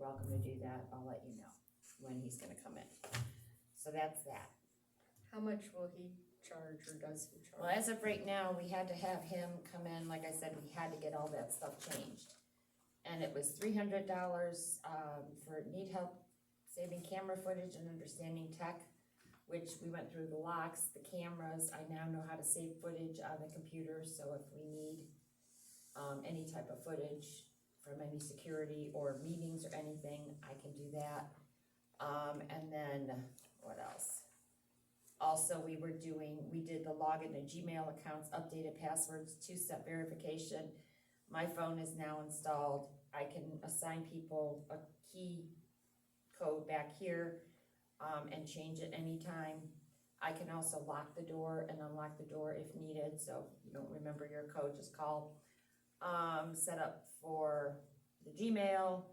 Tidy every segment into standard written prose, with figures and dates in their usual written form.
welcome to do that, I'll let you know when he's gonna come in. So that's that. How much will he charge, or does he Well, charge? as of right now, we had to have him come in, like I said, we had to get all that stuff changed. And it was $300, for need help saving camera footage and understanding tech, which we went through the locks, the cameras, I now know how to save footage on the computer, so if we need, any type of footage from any security or meetings or anything, I can do that. And then, what else? Also, we did the login to Gmail accounts, updated passwords, two-step verification. My phone is now installed. I can assign people a key code back here, and change it anytime. I can also lock the door and unlock the door if needed, so if you don't remember your code, just call. Set up for the Gmail,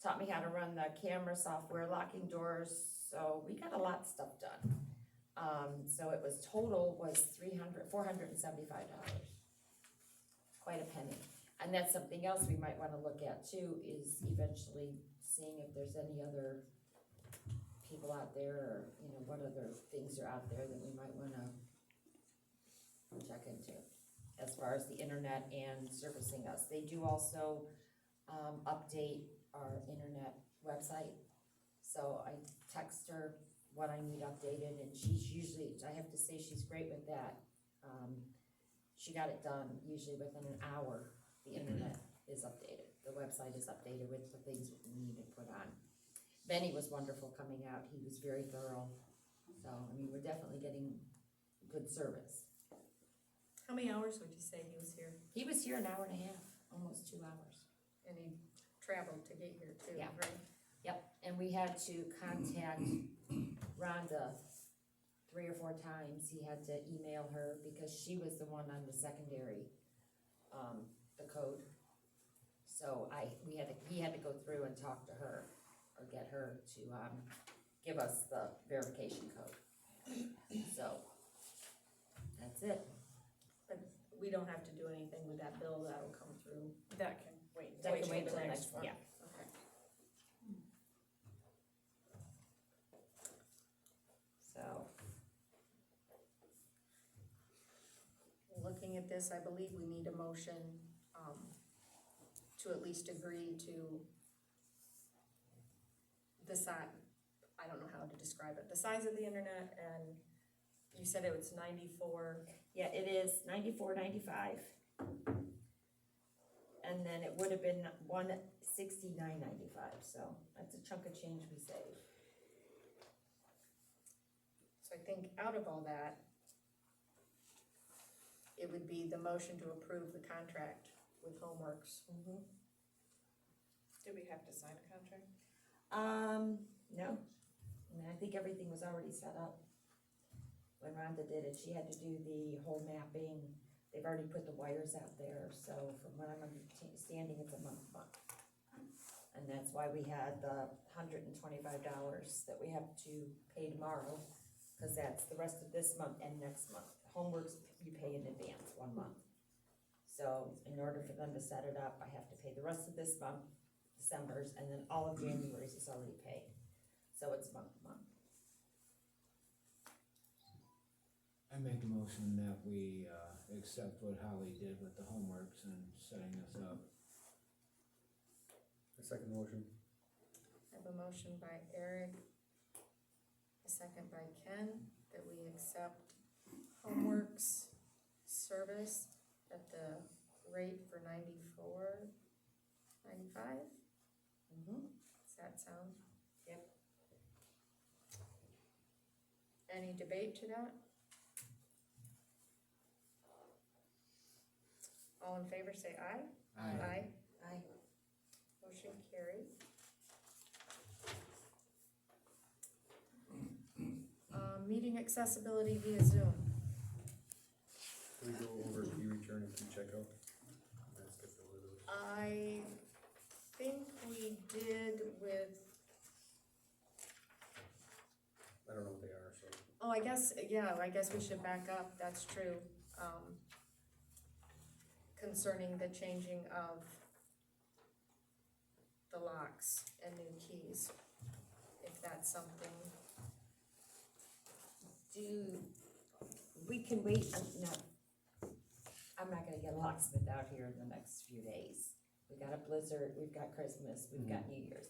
taught me how to run the camera software, locking doors, so we got a lot of stuff done. So it was $475. Quite a penny. And that's something else we might wanna look at too, is eventually seeing if there's any other people out there, or, you know, what other things are out there that we might wanna check into, as far as the internet and servicing us. They do also, update our internet website, so I text her what I need updated, and she's usually, I have to say, she's great with that. She got it done usually within an hour, the internet is updated, the website is updated with the things that we need to put on. Benny was wonderful coming out, he was very thorough, so, I mean, we're definitely getting good service. How many hours would you say he was here? He was here an hour and a half, almost 2 hours. And he traveled to get here too, Yeah. right? Yep, and we had to contact Rhonda 3 or 4 times, he had to email her, because she was the one on the secondary, the code. So he had to go through and talk to her, or get her to, give us the verification code. So, that's it. But we don't have to do anything with that bill, that'll come through. That can wait. That can wait till till the next one, yeah. Okay. So, Looking at this, I believe we need a motion, to at least agree to the size, I don't know how to describe it, the size of the internet, and you said it was 94, yeah, it is $94.95. And then it would have been $169.95, so that's a chunk of change we saved. so I think out of all that, it would be the motion to approve the contract with Homeworks. Do we have to sign a contract? No, I mean, I think everything was already set up. When Rhonda did it, she had to do the whole mapping, they've already put the wires out there, so from what I'm understanding, it's a month. And that's why we had the $125 that we have to pay tomorrow, cause that's the rest of this month and next month. Homeworks, you pay in advance, 1 month. So in order for them to set it up, I have to pay the rest of this month, December's, and then all of January's is already paid. So it's month to month. I make a motion that we, accept what Holly did with the homeworks and setting us up. A second motion. I have a motion by Eric, a second by Ken, that we accept Homeworks service at the rate for $94.95. Does that sound? Yep. Any debate to that? All in favor say aye. Aye. Motion carried. Meeting accessibility via Zoom. Can we go over key return and key checkout? I skipped over those. I think we did with, I don't know what they are, so. oh, I guess we should back up, that's true. Concerning the changing of the locks and new that something? We can wait, I'm not gonna get a locksmith out here in the next few days. We got a blizzard, we've got Christmas, we've got New Year's.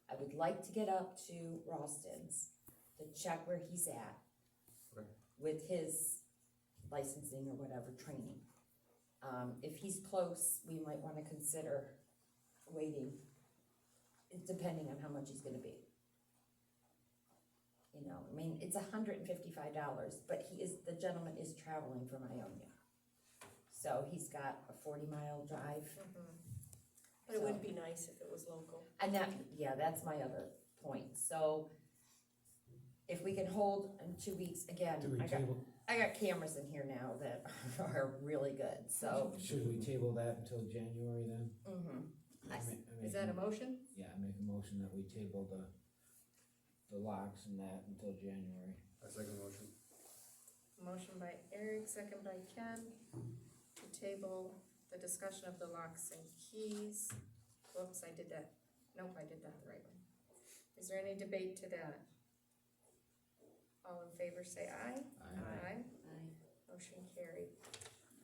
I would like to get up to Ralston's to check where he's at Okay. with his licensing or whatever training. If he's close, we might wanna consider waiting, depending on how much he's gonna be. You know, I mean, it's $155, but the gentleman is traveling from Ionia. So he's got a 40-mile drive. But it would be nice if it was local. And that's my other point, so if we can hold in 2 weeks, again, Do we table, I got cameras in here now that are really good, so. should we table that until January then? Mm-hmm. I Is that a motion? Yeah, I make a motion that we table the locks and that until January. I second motion. Motion by Eric, second by Ken, to table the discussion of the locks and keys. Whoops, I did that, nope, I did that the right way. Is there any debate to that? All in favor say aye. Aye. Motion carried.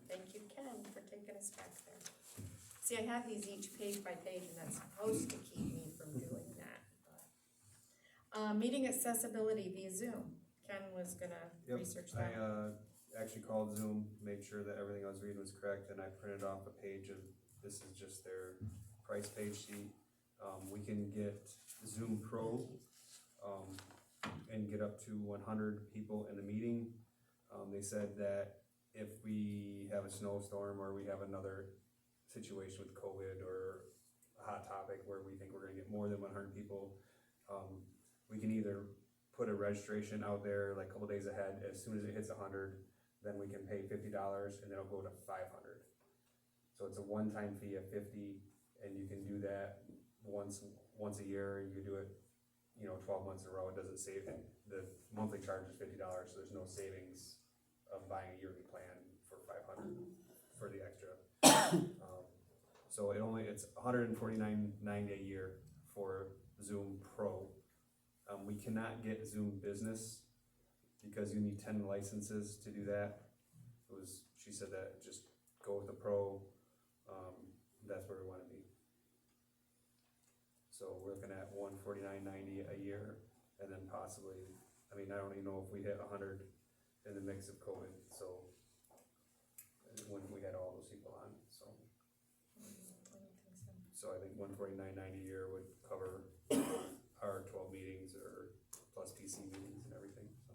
Thank you, Ken, for taking us back there. See, I have these each page by page, and that's supposed to keep me from doing that, but. Meeting accessibility via Zoom. Ken was gonna Yep, research I, that. actually called Zoom, made sure that everything I was reading was correct, and I printed off a page of, this is just their price page sheet. We can get Zoom Pro, and get up to 100 people in the meeting. They said that if we have a snowstorm or we have another situation with COVID or a hot topic where we think we're gonna get more than 100 people, we can either put a registration out there like a couple days ahead. As soon as it hits 100, then we can pay $50 and then it'll go to 500. So it's a one-time fee of 50, and you can do that once a year. You can do it, 12 months in a row. It doesn't save it. The monthly charge is $50, so there's no savings of buying a yearly plan for 500 for the extra. So it's $149.90 a year for Zoom Pro. We cannot get Zoom Business because you need 10 licenses to do that. She said that just go with the Pro. That's where we want to be. So we're looking at $149.90 a year, and then possibly, I don't even know if we hit 100 in the mix of COVID. So when we had all those people on, so I think $149.90 a year would cover our 12 meetings or plus PC meetings and everything, so.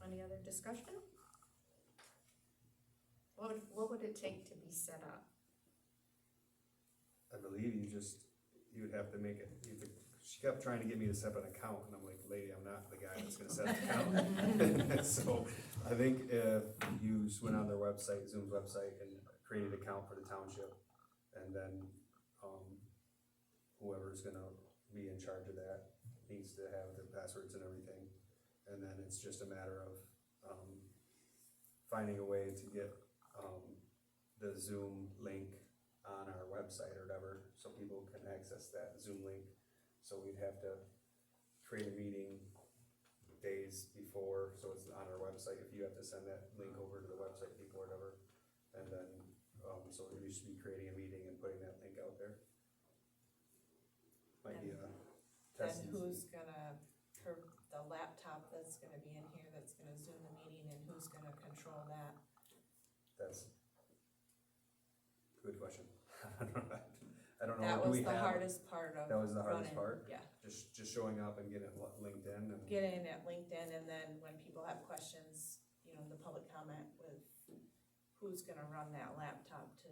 Any other discussion? What would it take to be set up? I believe you would have to make it, she kept trying to get me to set up an account, and I'm like, lady, I'm not the guy that's gonna set up an account. So I think if you just went on their website, Zoom's website, and created an account for the township, and then, whoever's gonna be in charge of that needs to have the passwords and everything. And then it's just a matter of, finding a way to get, the Zoom link on our website or whatever, so people can access that Zoom link. So we'd have to create a meeting days before, so it's on our website, if you have to send that link over to the website people or whatever. And then, so we should be creating a meeting and putting that link out there. Might be a test. And who's gonna, the laptop that's gonna be in here, that's gonna Zoom the meeting, and who's gonna control that? That's a good question. I don't know. That Do was we the have- hardest part of That was the hardest running. part? Yeah, Just showing up and getting it linked in and. getting it linked in, and then when people have questions, the public comment with who's gonna run that laptop to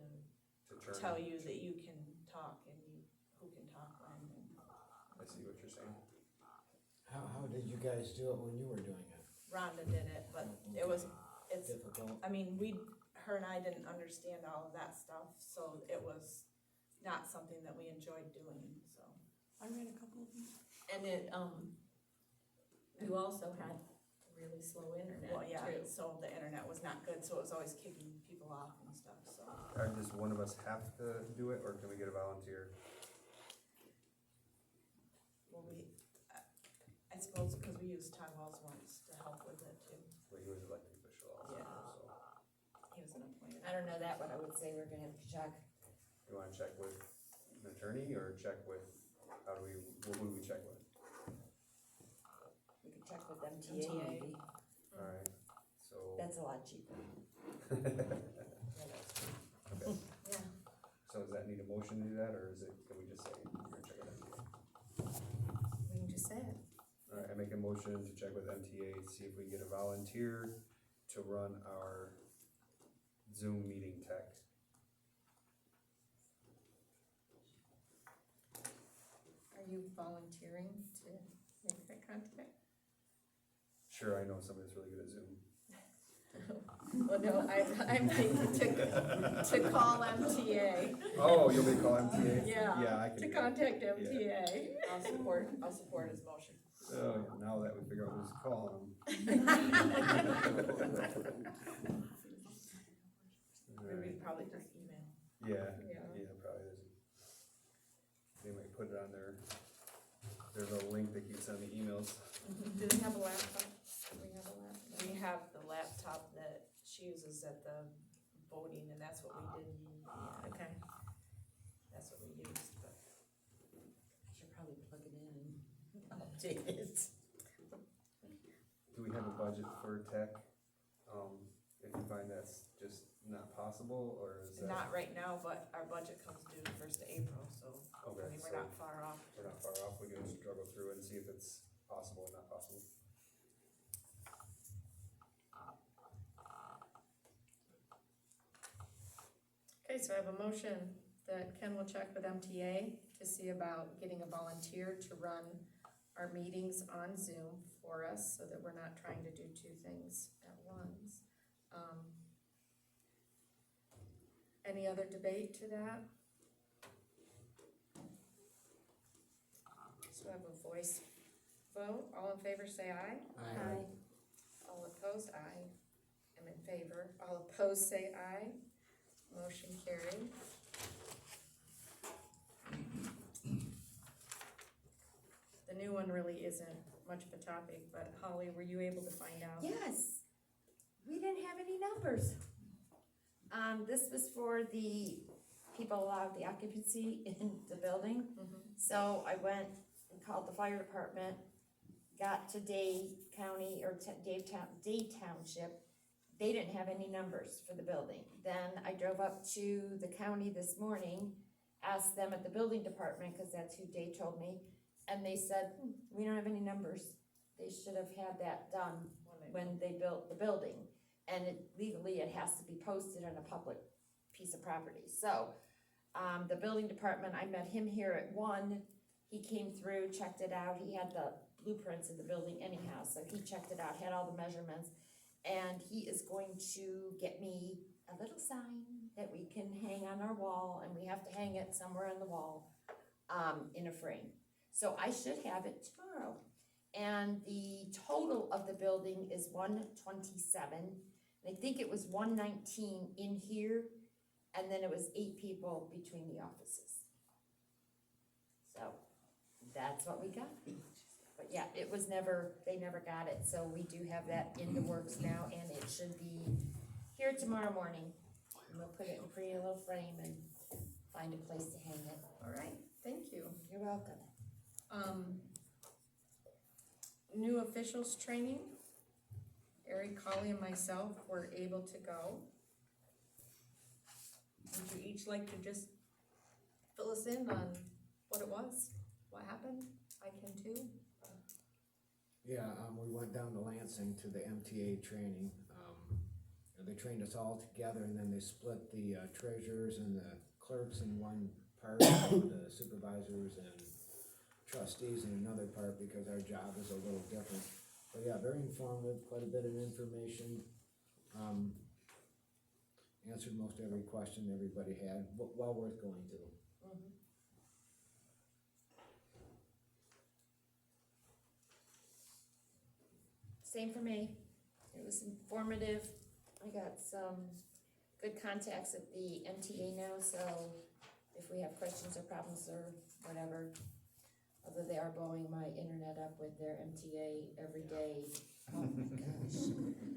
to turn. tell you that you can talk and who can talk when. I see what you're saying. How did you guys do it when you were doing it? Rhonda did it, but it's, Difficult? her and I didn't understand all of that stuff, so it was not something that we enjoyed doing, so. I read a couple of them. And you also had to really slow internet Well, yeah, too. so the internet was not good, so it was always kicking people off and stuff, so. Does one of us have to do it, or can we get a volunteer? Well, I suppose because we used Todd Wells once to help with it too. Well, he was elected official also, Yeah. so. He was an appointed. I don't know that, but I would say we're gonna have to check. You wanna check with an attorney, or check with, what would we check with? We could check with MTA maybe. Alright, so. That's a lot cheaper. Okay, Yeah, so does that need a motion to do that, or can we just say, we're gonna check with MTA? we can just say it. Alright, I make a motion to check with MTA, to see if we can get a volunteer to run our Zoom meeting tech. Are you volunteering to make that contact? Sure, I know somebody that's really good at Zoom. Well, no, I'm thinking to call MTA. Oh, you'll be calling MTA? Yeah, Yeah, I can. To do that. contact MTA. I'll support his motion. Oh, yeah, now that we figure out who's calling them. Maybe probably just email. Yeah, Yeah. yeah, probably is. They might put it on their little link they keep sending me emails. Do they have a laptop? Do we have a laptop? We have the laptop that she uses at the voting, and that's what we did, Okay. that's what we used, but. I should probably plug it in and update it. Do we have a budget for tech? If you find that's just not possible, or is that? Not right now, but our budget comes due first of April, so, Okay, I mean, we're so not far off. we're not far off, we can struggle through it and see if it's possible or not possible. Okay, so I have a motion that Ken will check with MTA to see about getting a volunteer to run our meetings on Zoom for us, so that we're not trying to do two things at once. Any other debate to that? So I have a voice vote, all in favor say aye. Aye. All opposed, aye. I'm in favor. All opposed, say aye. Motion carried. The new one really isn't much of a topic, but Holly, were you able to find out? Yes, we didn't have any numbers. This was for the people allowed the occupancy in the building. Mhm. So I went and called the fire department, got to Dade County, or Dade Township. They didn't have any numbers for the building. Then I drove up to the county this morning, asked them at the building department, cause that's who Dade told me, and they said, we don't have any numbers. They should have had that done when they built the building. And legally, it has to be posted on a public piece of property. So, the building department, I met him here at 1. He came through, checked it out. He had the blueprints of the building anyhow, so he checked it out, had all the measurements. And he is going to get me a little sign that we can hang on our wall, and we have to hang it somewhere on the wall, in a frame. So I should have it tomorrow. And the total of the building is 127. I think it was 119 in here, and then it was 8 people between the offices. So, that's what we got. But yeah, it was they never got it, so we do have that in the works now, and it should be here tomorrow morning. And we'll put it in a pretty little frame and find a place to hang it. All right, thank you. You're welcome. New officials training. Eric, Holly, and myself were able to go. Would you each like to just fill us in on what it was, what happened? I can too. Yeah, we went down to Lansing to the MTA training. And they trained us all together, and then they split the treasurers and the clerks in one part, the supervisors and trustees in another part, because our job is a little different. But yeah, very informative, quite a bit of information. Answered most every question everybody had, well worth going to. Same for me. It was informative. I got some good contacts at the MTA now, so if we have questions or problems or whatever, although they are blowing my internet up with their MTA every day. Oh my gosh.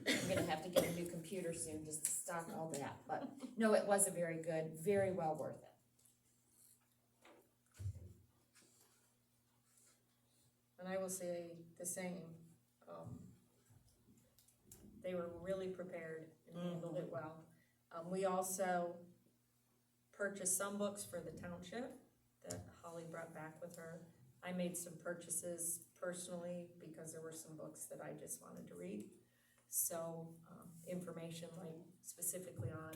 I'm gonna have to get a new computer soon just to stock all that, but no, it was a very good, very well worth it. And I will say the same, they were really prepared and handled it well. We also purchased some books for the township that Holly brought back with her. I made some purchases personally because there were some books that I just wanted to read. So, information like specifically on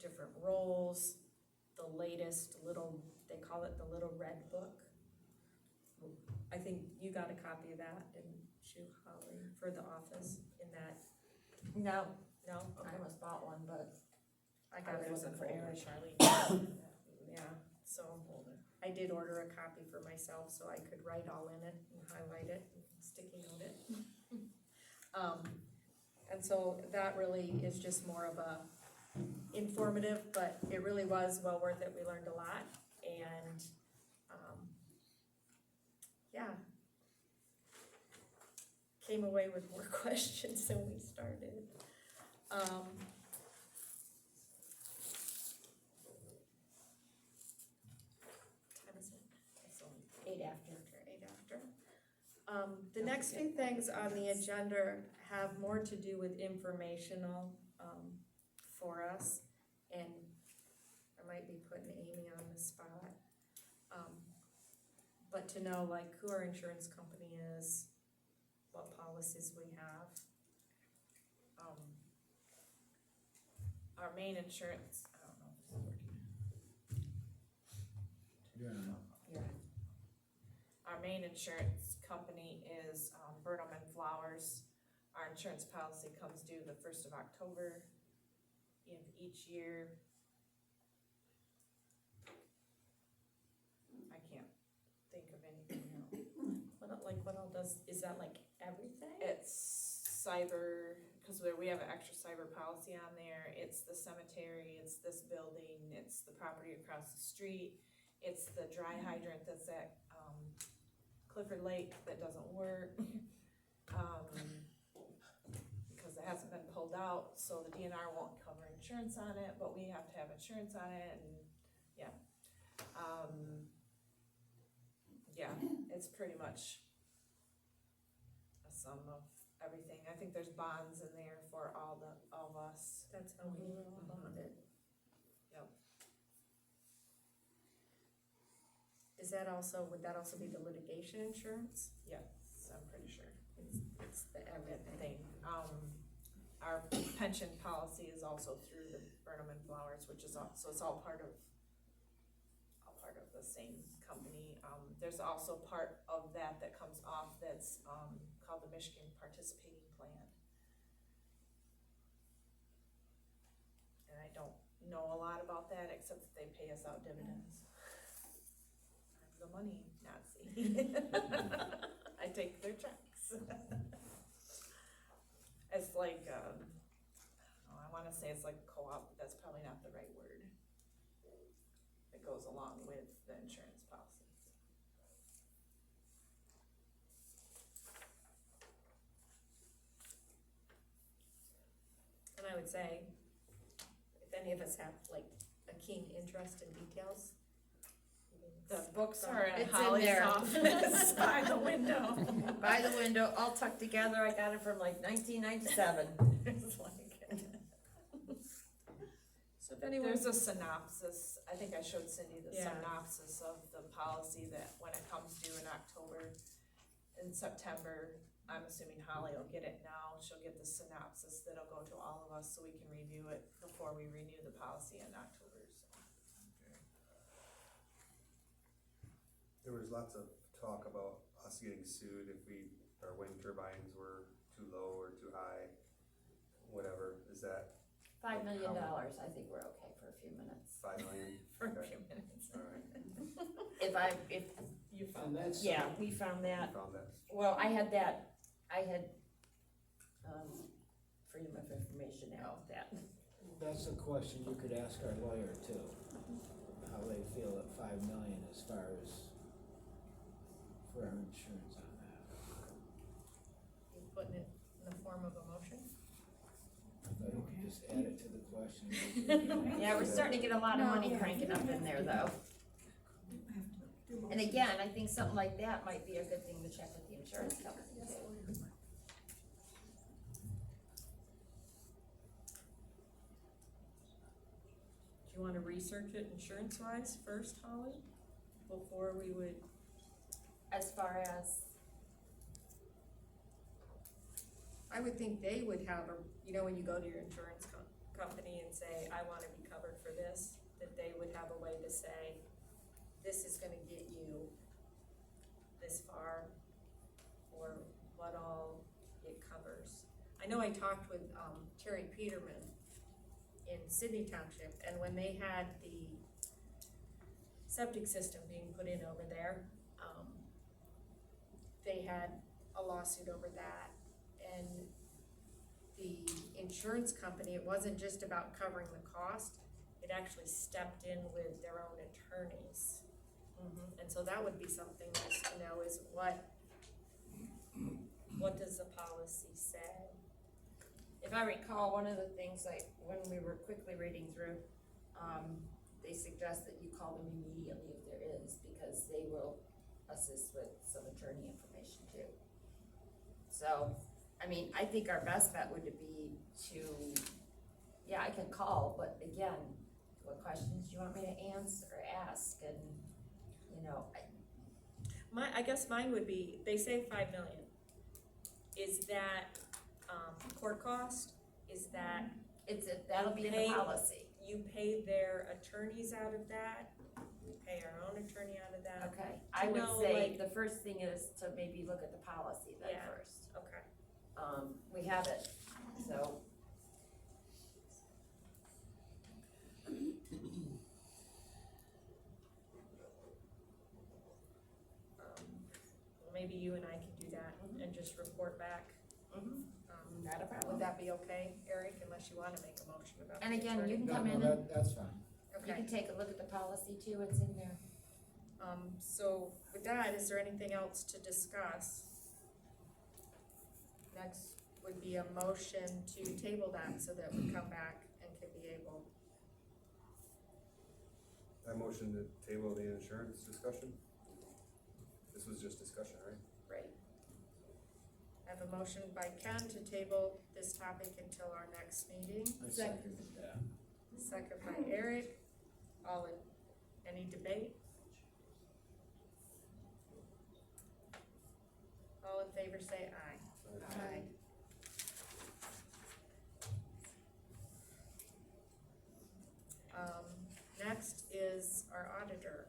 different roles, the latest little, they call it the Little Red Book. I think you got a copy of that, didn't you, Holly, for the office in that? No, No? I Okay. almost bought one, but I got I was it looking for Eric. Charlie. Yeah, so I did order a copy for myself so I could write all in it and highlight it and sticky note it. And so that really is just more of a informative, but it really was well worth it. We learned a lot and, yeah. Came away with more questions than we started. Time is it? It's only 8 after. eight after. The next few things on the agenda have more to do with informational, for us, and I might be putting Amy on the spot. But to know like who our insurance company is, what policies we have. Our main insurance, I don't know if this is working. Yeah. Yeah. Our main insurance company is Burnham and Flowers. Our insurance policy comes due the 1st of October of each year. I can't think of anything else. What all does, is that like everything? It's cyber, because we have an extra cyber policy on there. It's the cemetery, it's this building, it's the property across the street, it's the dry hydrant that's at Clifford Lake that doesn't work. Because it hasn't been pulled out, so the DNR won't cover insurance on it, but we have to have insurance on it, and yeah. Yeah, it's pretty much a sum of everything. I think there's bonds in there for all of us. That's how we were all bonded. Yep. Is that also, would that also be the litigation insurance? Yes, I'm pretty sure. It's the everything. Thing. Our pension policy is also through the Burnham and Flowers, which is so it's all part of the same company. There's also part of that comes off that's called the Michigan Participating Plan. And I don't know a lot about that except that they pay us out dividends. I'm the money Nazi. I take their checks. It's like, I don't know, I wanna say it's like co-op, but that's probably not the right word. It goes along with the insurance policy. And I would say, if any of us have like a keen interest in details. The books are in It's in Holly's there. office by the window. By the window, all tucked together. I got it from like 1997. It's like, So if anyone, there's a synopsis, I think I showed Cindy the Yeah. synopsis of the policy that when it comes due in October, in September, I'm assuming Holly will get it now, she'll get the synopsis that'll go to all of us so we can review it before we renew the policy in October, so. There was lots of talk about us getting sued if our wind turbines were too low or too high, whatever, is that $5 million, I think we're okay for a few minutes. 5 million? For a Okay. few minutes. Alright, If You And found that's. yeah, we found you that. found that, Well, I had freedom of information act that. That's a question you could ask our lawyer too, how they feel at 5 million as far as for our insurance on that. You putting it in the form of a motion? I thought you could just add it to the question. Yeah, we're starting to get a lot of money cranking up in there though. And again, I think something like that might be a good thing to check with the insurance company too. Do you wanna research it insurance-wise first, Holly? Before we would, As far as, I would think they would have a, you know, when you go to your insurance company and say, I wanna be covered for this, that they would have a way to say, this is gonna get you this far, or what all it covers. I know I talked with, Terry Peterman in Sydney Township, and when they had the septic system being put in over there, they had a lawsuit over that, and the insurance company, it wasn't just about covering the cost, it actually stepped in with their own attorneys. And so that would be something nice to know, is what does the policy say? if I recall, one of the things like, when we were quickly reading through, they suggest that you call them immediately if there is, because they will assist with some attorney information too. So, I mean, I think our best bet would be to, yeah, I can call, but again, what questions do you want me to answer or ask, and, you know, I guess mine would be, they say 5 million. Is that, court cost? Is that, that'll be in the Pay- policy. you pay their attorneys out of that? We pay our own attorney out of that? Okay, I would know, say like- the first thing is to maybe look at the policy then Yeah. first. Okay. We have it, so. Well, maybe you and I can do that and just report back. Not a problem. Would that be okay, Eric, unless you wanna make a motion about the And again, attorney? you can No, come no, in and that's fine. you Okay, can take a look at the policy too, it's in there. so with that, is there anything else to discuss? Next would be a motion to table that so that we come back and can be able, I motion to table the insurance discussion. This was just discussion, right? right? I have a motion by Ken to table this topic until our next meeting, I seconded that. second by Eric. Any debate? All in favor say aye. Aye. Next is our auditor.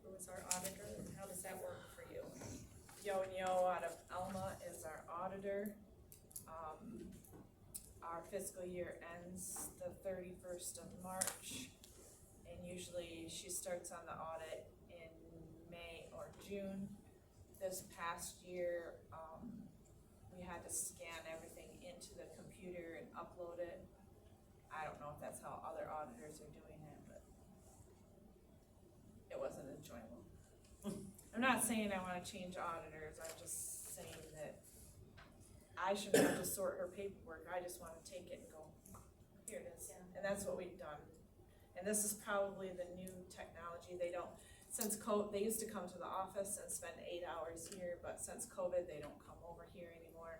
Who is our auditor and how does that work for you? Yo and Yo out of Alma is our auditor. Our fiscal year ends the 31st of March, and usually she starts on the audit in May or June. This past year, we had to scan everything into the computer and upload it. I don't know if that's how other auditors are doing it, but it wasn't enjoyable. I'm not saying I wanna change auditors, I'm just saying that I shouldn't have to sort her paperwork, I just wanna take it and go, here it is. And that's what we've done. And this is probably the new technology, they used to come to the office and spend 8 hours here, but since COVID, they don't come over here anymore.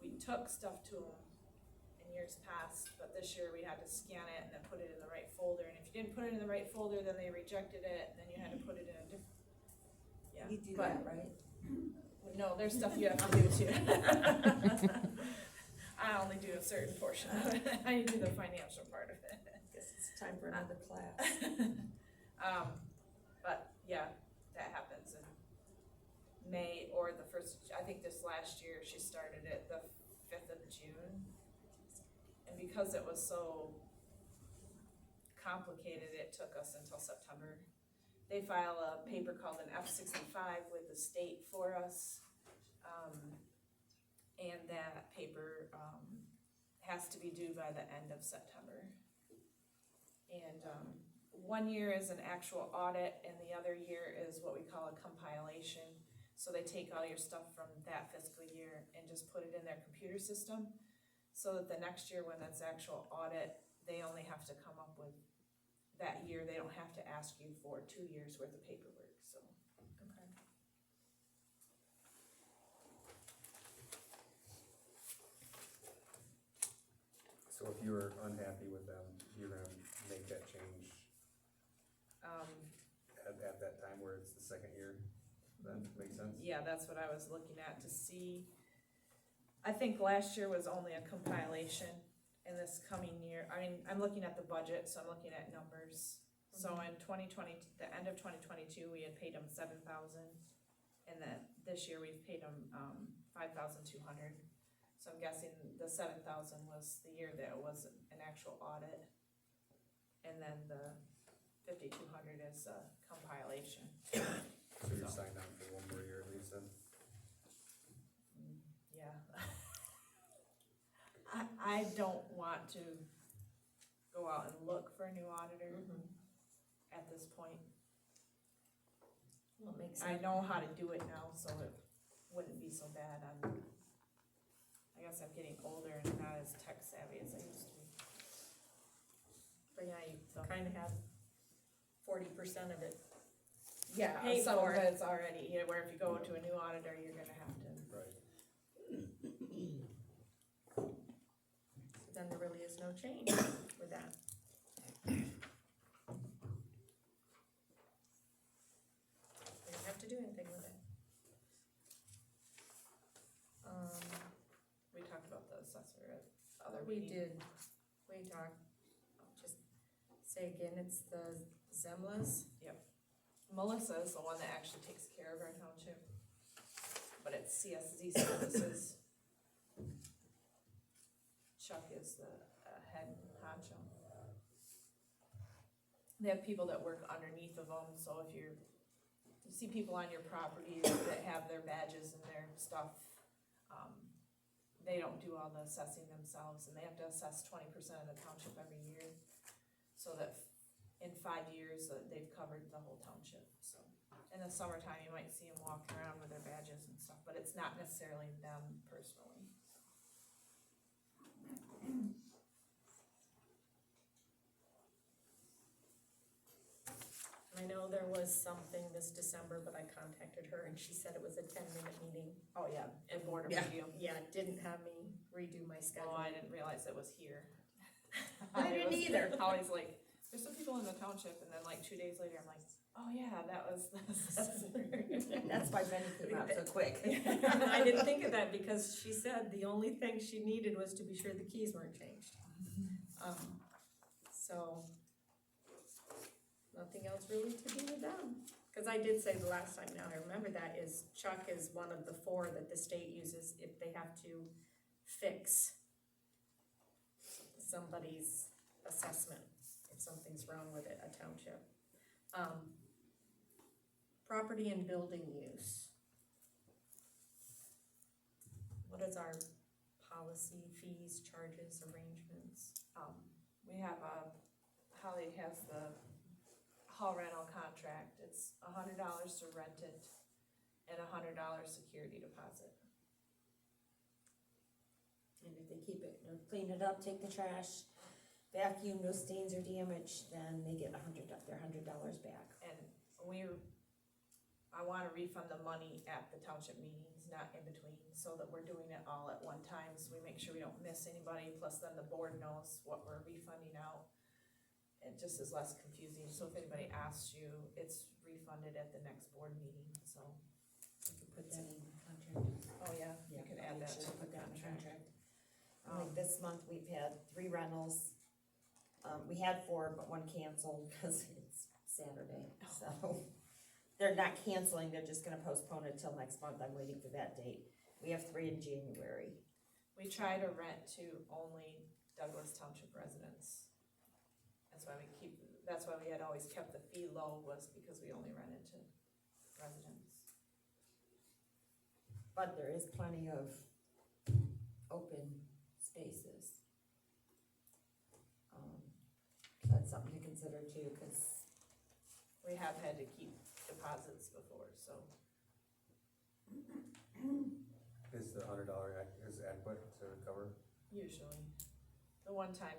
We took stuff to them in years past, but this year we had to scan it and then put it in the right folder, and if you didn't put it in the right folder, then they rejected it, and then you had to put it in a different, yeah. You do but- that, right? No, there's stuff you have to do too. I only do a certain portion of it, I do the financial part of it. Guess it's time for another class. But yeah, that happens in May or the first, I think this last year, she started it the 5th of June. And because it was so complicated, it took us until September. They file a paper called an F-65 with the state for us. and that paper, has to be due by the end of September. And, 1 year is an actual audit, and the other year is what we call a compilation. So they take all your stuff from that fiscal year and just put it in their computer system, so that the next year when that's actual audit, they only have to come up with that year, they don't have to ask you for 2 years worth of paperwork, so. Okay. So if you were unhappy with them, you're gonna make that change at that time where it's the second year, then, makes sense? Yeah, that's what I was looking at to see. I think last year was only a compilation, and this coming year, I mean, I'm looking at the budget, so I'm looking at numbers. So in 2020, the end of 2022, we had paid them 7,000, and then this year we've paid them 5,200. So I'm guessing the 7,000 was the year that it was an actual audit, and then the 5,200 is a compilation. So you're signed on for 1 more year at least then? Yeah. I don't want to go out and look for a new auditor at this point. Well, it makes I sense. know how to do it now, so it wouldn't be so bad. I guess I'm getting older and not as tech savvy as I used to be. But yeah, you kinda have 40% of it. Yeah, Pay some of for it. it's already, you know, where if you go to a new auditor, you're gonna have to. Right. Then there really is no change with that. You don't have to do anything with it. We talked about the assessor at other We meeting. did, we talked, I'll just say again, it's the Zemlas. Melissa is the one that actually takes care of our township, but it's CSZ services. Chuck is the head honcho. They have people that work underneath of them, so if you see people on your property that have their badges and their stuff, they don't do all the assessing themselves, and they have to assess 20% of the township every year, so that in 5 years, they've covered the whole township, so. In the summertime, you might see them walking around with their badges and stuff, but it's not necessarily them personally. I know there was something this December, but I contacted her and she said it was a 10-minute meeting. Oh, yeah, and board of Yeah. review. Yeah, it didn't have me redo my schedule. Oh, I didn't realize it was here. I didn't was either. Always like, there's some people in the township, and then like 2 days later, I'm like, oh yeah, that was the assessor. That's why Benny came out so quick. I didn't think of that because she said the only thing she needed was to be sure the keys weren't changed. So, nothing else really to do with them. Cause I did say the last time, now I remember that, is Chuck is one of the 4 that the state uses if they have to fix somebody's assessment, if something's wrong with it, a township. Property and building use. What is our policy, fees, charges, arrangements? We have Holly has the hall rental contract, it's $100 to rent it, and $100 security deposit. And if they keep it, clean it up, take the trash, vacuum, no stains or damage, then they get their $100 back. And I wanna refund the money at the township meetings, not in between, so that we're doing it all at one time, so we make sure we don't miss anybody, plus then the board knows what we're refunding out. It just is less confusing, so if anybody asks you, it's refunded at the next board meeting, so. You can put that in the contract. Oh, yeah, you can add that to Put the that in the contract. contract. Like this month, we've had 3 rentals. We had 4, but 1 canceled because it's Saturday, so. They're not canceling, they're just gonna postpone it till next month, I'm waiting for that date. We have 3 in January. We try to rent to only Douglas Township residents. That's why we had always kept the fee low, was because we only rented to residents. But there is plenty of open spaces. That's something to consider too, cause We have had to keep deposits before, so. Is the $100 is adequate to cover? Usually. The one time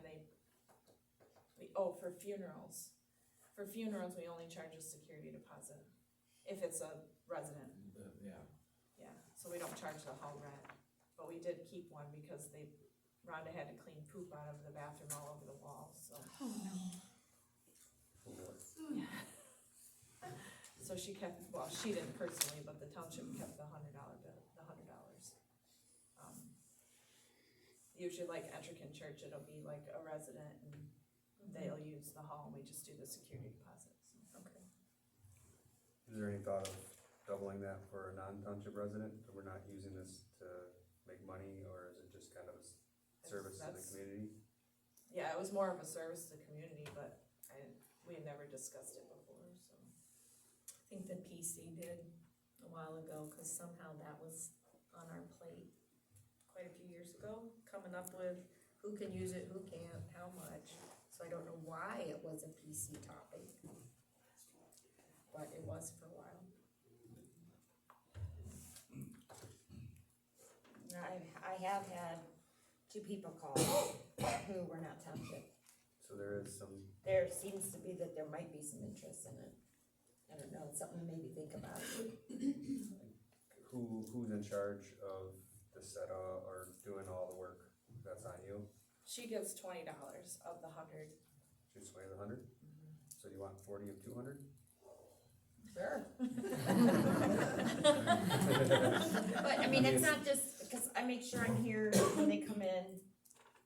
for funerals. For funerals, we only charge a security deposit if it's a resident, Yeah. yeah, so we don't charge the hall rent. But we did keep one because Rhonda had to clean poop out of the bathroom all over the walls, so. So she kept, well, she didn't personally, but the township kept the $100 bill, the $100. Usually like Ettrick Church, it'll be like a resident and they'll use the hall and we just do the security deposit, so. Okay. Is there any thought of doubling that for a non-township resident? That we're not using this to make money, or is it just kind of a service to the That's- community? Yeah, it was more of a service to the community, but we had never discussed it before, so. I think the PC did a while ago, cause somehow that was on our plate quite a few years ago, coming up with who can use it, who can't, how much. So I don't know why it was a PC topic, but it was for a while. I have had 2 people call who were not township. So there is some, There seems to be that there might be some interest in it. I don't know, it's something to maybe think about. who's in charge of the setup or doing all the work? That's on you? She gives $20 of the 100. Just sway the 100? So you want 40 of 200? Sure. But, I mean, it's not just, because I make sure I'm here when they come in,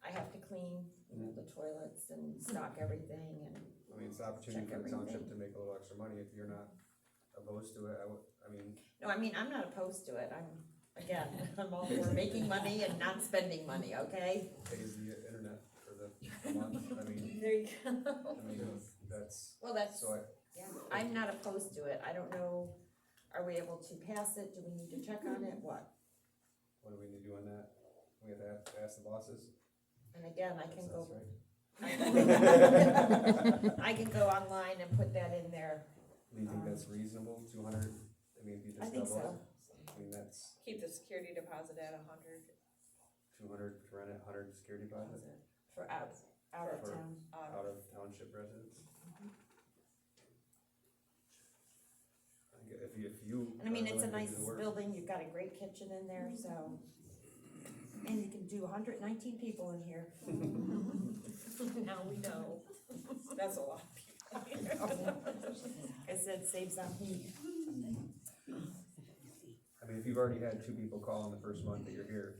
I have to clean, the toilets and stock everything and, I mean, it's an opportunity Check for the township everything. to make a little extra money if you're not opposed to it. no, I mean, I'm not opposed to it, again, I'm all for making money and not spending money, okay? Pays the internet for the month, There you go. that's, Well, that's, so yeah, I'm not opposed to it, I don't know, are we able to pass it, do we need to check on it, what? what do we need to do on that? We have to ask the bosses? And again, I can That's go, right. I can go online and put that in there, Do you think that's reasonable, 200, I mean, if you I just think double so. it? I mean, that's Keep the security deposit at 100. 200 to rent it, 100 security deposit For out of For- town. out of township residents. If you. And I mean, are it's a willing to nice do the work. building, you've got a great kitchen in there, so. And you can do 119 people in here. Now we know. That's a lot. I said saves on heat. I mean, if you've already had 2 people call in the first month that you're here,